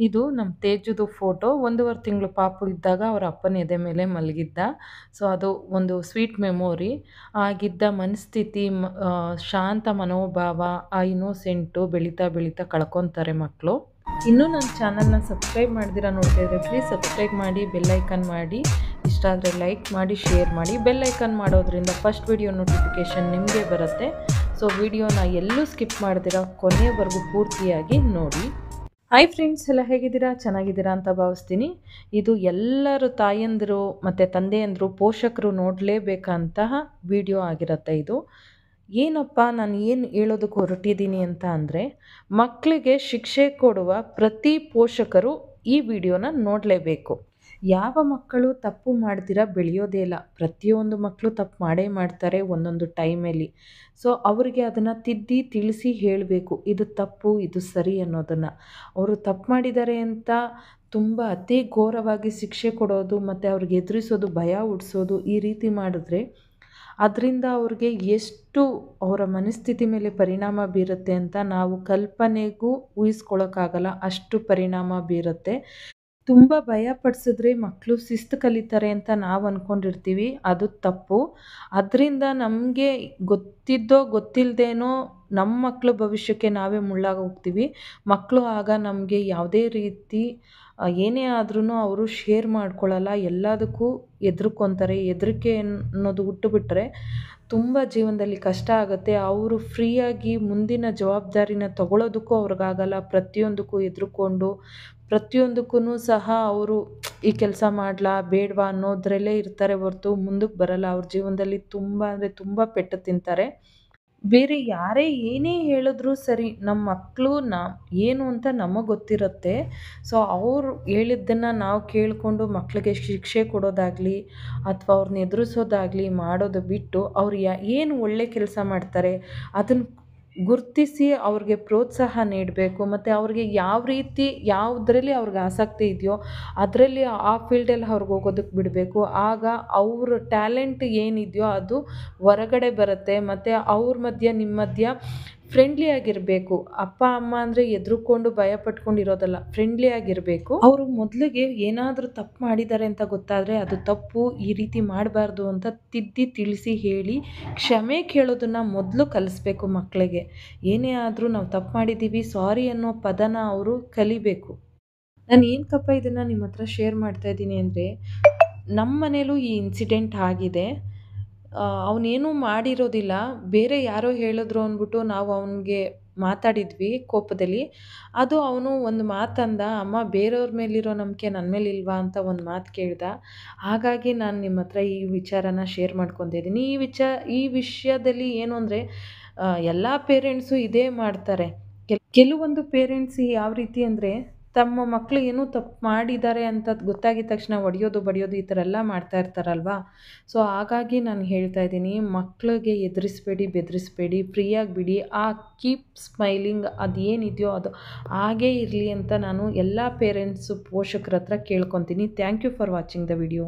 ಇದು ನಮ್ಮ ತೇಜುದು ಫೋಟೋ. 1.5 ತಿಂಗಳು ಪಾಪು ಇದ್ದಾಗ ಅವರ ಅಪ್ಪನ ಎದೆ ಮೇಲೆ ಮಲಗಿದ್ದ. ಸೊ ಅದು ಒಂದು ಸ್ವೀಟ್ ಮೆಮೊರಿ. ಆಗಿದ್ದ ಮನಸ್ಥಿತಿ, ಶಾಂತ ಮನೋಭಾವ, ಆ ಇನ್ನೋಸೆಂಟು ಬೆಳೀತಾ ಬೆಳೀತಾ ಕಳ್ಕೊತಾರೆ ಮಕ್ಕಳು. ಇನ್ನೂ ನನ್ನ ಚಾನಲ್ನ ಸಬ್ಸ್ಕ್ರೈಬ್ ಮಾಡ್ದಿರಾ ನೋಡ್ತಾ ಇದ್ದರೆ ಪ್ಲೀಸ್ ಸಬ್ಸ್ಕ್ರೈಬ್ ಮಾಡಿ, ಬೆಲ್ಲೈಕನ್ ಮಾಡಿ, ಇಷ್ಟ ಆದರೆ ಲೈಕ್ ಮಾಡಿ, ಶೇರ್ ಮಾಡಿ. ಬೆಲ್ಲೈಕನ್ ಮಾಡೋದ್ರಿಂದ ಫಸ್ಟ್ ವಿಡಿಯೋ ನೋಟಿಫಿಕೇಷನ್ ನಿಮಗೆ ಬರುತ್ತೆ. ಸೊ ವಿಡಿಯೋನ ಎಲ್ಲೂ ಸ್ಕಿಪ್ ಮಾಡ್ದಿರಾ ಕೊನೆಯವರೆಗೂ ಪೂರ್ತಿಯಾಗಿ ನೋಡಿ. ಹಾಯ್ ಫ್ರೆಂಡ್ಸ್, ಎಲ್ಲ ಹೇಗಿದ್ದೀರಾ? ಚೆನ್ನಾಗಿದ್ದೀರಾ ಅಂತ ಭಾವಿಸ್ತೀನಿ. ಇದು ಎಲ್ಲರೂ ತಾಯಂದಿರು ಮತ್ತು ತಂದೆಯಂದರು ಪೋಷಕರು ನೋಡಲೇಬೇಕಂತಹ ವಿಡಿಯೋ ಆಗಿರುತ್ತೆ. ಇದು ಏನಪ್ಪ ನಾನು ಏನು ಹೇಳೋದಕ್ಕೆ ಹೊರಟಿದ್ದೀನಿ ಅಂತ ಅಂದರೆ, ಮಕ್ಕಳಿಗೆ ಶಿಕ್ಷೆ ಕೊಡುವ ಪ್ರತಿ ಪೋಷಕರು ಈ ವಿಡಿಯೋನ ನೋಡಲೇಬೇಕು. ಯಾವ ಮಕ್ಕಳು ತಪ್ಪು ಮಾಡ್ದಿರ ಬೆಳೆಯೋದೇ ಇಲ್ಲ. ಪ್ರತಿಯೊಂದು ಮಕ್ಕಳು ತಪ್ಪು ಮಾಡೇ ಮಾಡ್ತಾರೆ ಒಂದೊಂದು ಟೈಮಲ್ಲಿ. ಸೊ ಅವರಿಗೆ ಅದನ್ನು ತಿದ್ದಿ ತಿಳಿಸಿ ಹೇಳಬೇಕು, ಇದು ತಪ್ಪು ಇದು ಸರಿ ಅನ್ನೋದನ್ನು. ಅವರು ತಪ್ಪು ಮಾಡಿದ್ದಾರೆ ಅಂತ ತುಂಬ ಅತಿ ಘೋರವಾಗಿ ಶಿಕ್ಷೆ ಕೊಡೋದು ಮತ್ತು ಅವ್ರಿಗೆ ಎದುರಿಸೋದು, ಭಯ ಹುಟ್ಟಿಸೋದು, ಈ ರೀತಿ ಮಾಡಿದ್ರೆ ಅದರಿಂದ ಅವ್ರಿಗೆ ಎಷ್ಟು ಅವರ ಮನಸ್ಥಿತಿ ಮೇಲೆ ಪರಿಣಾಮ ಬೀರುತ್ತೆ ಅಂತ ನಾವು ಕಲ್ಪನೆಗೂ ಊಹಿಸ್ಕೊಳ್ಳೋಕ್ಕಾಗಲ್ಲ. ಅಷ್ಟು ಪರಿಣಾಮ ಬೀರುತ್ತೆ. ತುಂಬ ಭಯಪಡಿಸಿದ್ರೆ ಮಕ್ಕಳು ಶಿಸ್ತು ಕಲಿತಾರೆ ಅಂತ ನಾವು ಅಂದ್ಕೊಂಡಿರ್ತೀವಿ, ಅದು ತಪ್ಪು. ಅದರಿಂದ ನಮಗೆ ಗೊತ್ತಿದ್ದೋ ಗೊತ್ತಿಲ್ಲದೇನೋ ನಮ್ಮ ಮಕ್ಕಳ ಭವಿಷ್ಯಕ್ಕೆ ನಾವೇ ಮುಳ್ಳಾಗಿ ಹೋಗ್ತೀವಿ. ಮಕ್ಕಳು ಆಗ ನಮಗೆ ಯಾವುದೇ ರೀತಿ ಏನೇ ಆದ್ರೂ ಅವರು ಶೇರ್ ಮಾಡ್ಕೊಳ್ಳಲ್ಲ, ಎಲ್ಲದಕ್ಕೂ ಹೆದರ್ಕೊತಾರೆ. ಹೆದರಿಕೆ ಅನ್ನೋದು ಹುಟ್ಟುಬಿಟ್ರೆ ತುಂಬ ಜೀವನದಲ್ಲಿ ಕಷ್ಟ ಆಗುತ್ತೆ. ಅವರು ಫ್ರೀಯಾಗಿ ಮುಂದಿನ ಜವಾಬ್ದಾರಿನ ತಗೊಳ್ಳೋದಕ್ಕೂ ಅವ್ರಿಗಾಗಲ್ಲ. ಪ್ರತಿಯೊಂದಕ್ಕೂ ಹೆದರ್ಕೊಂಡು ಪ್ರತಿಯೊಂದಕ್ಕೂ ಸಹ ಅವರು ಈ ಕೆಲಸ ಮಾಡಲಾ ಬೇಡವಾ ಅನ್ನೋದ್ರಲ್ಲೇ ಇರ್ತಾರೆ ಹೊರತು ಮುಂದಕ್ಕೆ ಬರಲ್ಲ. ಅವ್ರ ಜೀವನದಲ್ಲಿ ತುಂಬ ಅಂದರೆ ತುಂಬ ಪೆಟ್ಟು ತಿಂತಾರೆ. ಬೇರೆ ಯಾರೇ ಏನೇ ಹೇಳಿದ್ರೂ ಸರಿ, ನಮ್ಮ ಮಕ್ಕಳು ಏನು ಅಂತ ನಮಗೆ ಗೊತ್ತಿರುತ್ತೆ. ಸೊ ಅವರು ಹೇಳಿದ್ದನ್ನು ನಾವು ಕೇಳಿಕೊಂಡು ಮಕ್ಕಳಿಗೆ ಶಿಕ್ಷೆ ಕೊಡೋದಾಗಲಿ ಅಥವಾ ಅವ್ರನ್ನ ಎದುರಿಸೋದಾಗಲಿ ಮಾಡೋದು ಬಿಟ್ಟು, ಅವ್ರು ಏನು ಒಳ್ಳೆ ಕೆಲಸ ಮಾಡ್ತಾರೆ ಅದನ್ನು ಗುರುತಿಸಿ ಅವ್ರಿಗೆ ಪ್ರೋತ್ಸಾಹ ನೀಡಬೇಕು. ಮತ್ತು ಅವ್ರಿಗೆ ಯಾವ ರೀತಿ ಯಾವುದರಲ್ಲಿ ಅವ್ರಿಗೆ ಆಸಕ್ತಿ ಇದೆಯೋ ಅದರಲ್ಲಿ ಆ ಫೀಲ್ಡಲ್ಲಿ ಅವ್ರಿಗೆ ಹೋಗೋದಕ್ಕೆ ಬಿಡಬೇಕು. ಆಗ ಅವ್ರ ಟ್ಯಾಲೆಂಟ್ ಏನಿದೆಯೋ ಅದು ಹೊರಗಡೆ ಬರುತ್ತೆ. ಮತ್ತು ಅವ್ರ ಮಧ್ಯೆ ನಿಮ್ಮ ಮಧ್ಯ ಫ್ರೆಂಡ್ಲಿ ಆಗಿರಬೇಕು. ಅಪ್ಪ ಅಮ್ಮ ಅಂದರೆ ಎದುರುಕೊಂಡು ಭಯ ಪಟ್ಕೊಂಡು ಇರೋದಲ್ಲ, ಫ್ರೆಂಡ್ಲಿ ಆಗಿರಬೇಕು. ಅವರು ಮೊದಲಿಗೆ ಏನಾದರೂ ತಪ್ಪು ಮಾಡಿದ್ದಾರೆ ಅಂತ ಗೊತ್ತಾದರೆ ಅದು ತಪ್ಪು, ಈ ರೀತಿ ಮಾಡಬಾರ್ದು ಅಂತ ತಿದ್ದಿ ತಿಳಿಸಿ ಹೇಳಿ ಕ್ಷಮೆ ಕೇಳೋದನ್ನು ಮೊದಲು ಕಲಿಸ್ಬೇಕು ಮಕ್ಕಳಿಗೆ. ಏನೇ ಆದರೂ ನಾವು ತಪ್ಪು ಮಾಡಿದ್ದೀವಿ, ಸಾರಿ ಅನ್ನೋ ಪದನ ಅವರು ಕಲಿಬೇಕು. ನಾನು ಏನಕ್ಕಪ್ಪ ಇದನ್ನು ನಿಮ್ಮ ಹತ್ರ ಶೇರ್ ಮಾಡ್ತಾಯಿದ್ದೀನಿ ಅಂದರೆ, ನಮ್ಮ ಮನೇಲೂ ಈ ಇನ್ಸಿಡೆಂಟ್ ಆಗಿದೆ. ಅವನೇನೂ ಮಾಡಿರೋದಿಲ್ಲ, ಬೇರೆ ಯಾರೋ ಹೇಳಿದ್ರು ಅಂದ್ಬಿಟ್ಟು ನಾವು ಅವನಿಗೆ ಮಾತಾಡಿದ್ವಿ ಕೋಪದಲ್ಲಿ. ಅದು ಅವನು ಒಂದು ಮಾತಂದ, ಅಮ್ಮ ಬೇರೆಯವ್ರ ಮೇಲಿರೋ ನಂಬಿಕೆ ನನ್ನ ಮೇಲಿಲ್ವಾ ಅಂತ ಒಂದು ಮಾತು ಕೇಳ್ದ. ಹಾಗಾಗಿ ನಾನು ನಿಮ್ಮ ಹತ್ರ ಈ ವಿಚಾರನ ಶೇರ್ ಮಾಡ್ಕೊತಿದ್ದೀನಿ. ಈ ವಿಷಯದಲ್ಲಿ ಏನು ಅಂದರೆ, ಎಲ್ಲ ಪೇರೆಂಟ್ಸು ಇದೇ ಮಾಡ್ತಾರೆ. ಕೆಲವೊಂದು ಪೇರೆಂಟ್ಸ್ ಯಾವ ರೀತಿ ಅಂದರೆ, ತಮ್ಮ ಮಕ್ಕಳು ಏನೋ ತಪ್ಪು ಮಾಡಿದ್ದಾರೆ ಅಂತ ಗೊತ್ತಾಗಿದ ತಕ್ಷಣ ಹೊಡೆಯೋದು ಬಡಿಯೋದು ಈ ಥರ ಎಲ್ಲ ಮಾಡ್ತಾ ಇರ್ತಾರಲ್ವ. ಸೊ ಹಾಗಾಗಿ ನಾನು ಹೇಳ್ತಾ ಇದ್ದೀನಿ, ಮಕ್ಕಳಿಗೆ ಎದುರಿಸ್ಬೇಡಿ, ಬೆದರಿಸ್ಬೇಡಿ, ಫ್ರೀಯಾಗಿ ಬಿಡಿ. ಕೀಪ್ ಸ್ಮೈಲಿಂಗ್ ಅದೇನಿದೆಯೋ ಅದು ಹಾಗೇ ಇರಲಿ ಅಂತ ನಾನು ಎಲ್ಲ ಪೇರೆಂಟ್ಸು ಪೋಷಕರ ಹತ್ರ ಕೇಳ್ಕೊತೀನಿ. Thank you for watching the video.